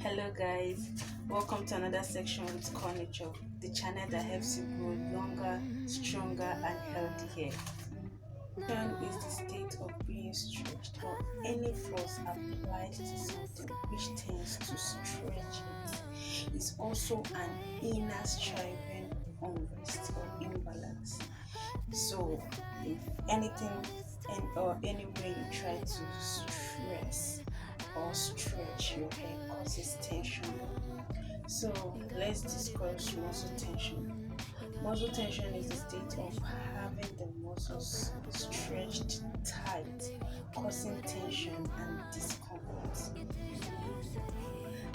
Hello guys, welcome to another section with Corniture, the channel that helps you grow longer, stronger and healthier. Turn is the state of being stretched or any force applied to something which tends to stretch it. It's also an inner striving unrest or imbalance. So if anything or any way you try to stress or stretch your hair causes tension. So let's discuss muscle tension. Muscle tension is the state of having the muscles stretched tight, causing tension and discomfort.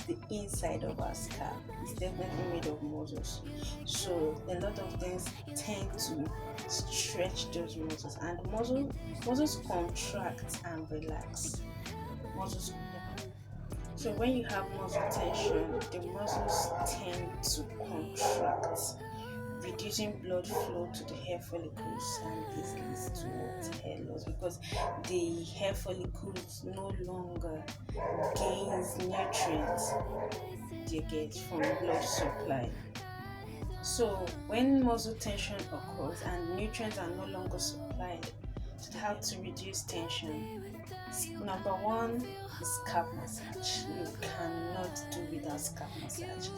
The inside of our scalp is definitely made of muscles. So a lot of things tend to stretch those muscles, and muscles contract and relax. Muscles So when you have muscle tension, the muscles tend to contract, reducing blood flow to the hair follicles, and this leads to what? Hair loss, because the hair follicles no longer gains nutrients they get from blood supply. So when muscle tension occurs and nutrients are no longer supplied, how to reduce tension? Number one is scalp massage. You cannot do without scalp massage.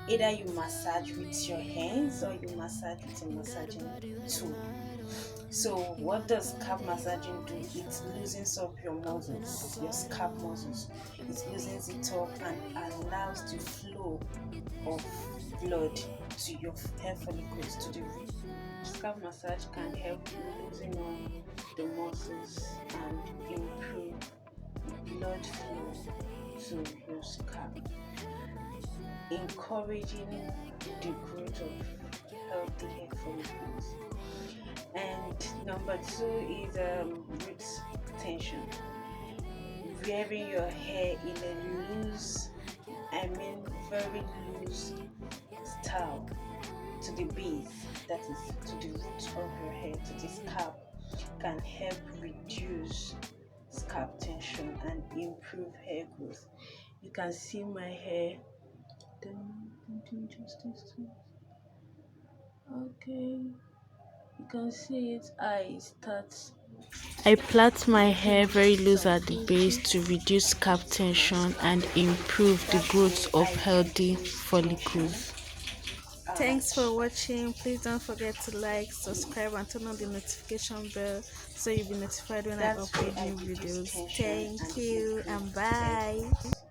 Either you massage with your hands or you massage with a massaging tool. So what does scalp massaging do? It loosens up your muscles, your scalp muscles. It loosens it up and allows the flow of blood to your hair follicles, to the root. Scalp massage can help loosen up the muscles and improve blood flow to your scalp, encouraging the growth of healthy hair follicles. And number two is root tension. Wearing your hair in a loose, very loose style to the base, that is to the root of your hair, to the scalp, can help reduce scalp tension and improve hair growth. You can see my hair. Okay, you can see it. I plait my hair very loose at the base to reduce scalp tension and improve the growth of healthy follicles. Thanks for watching. Please don't forget to like, subscribe and turn on the notification bell so you'll be notified when I upload new videos. Thank you and bye.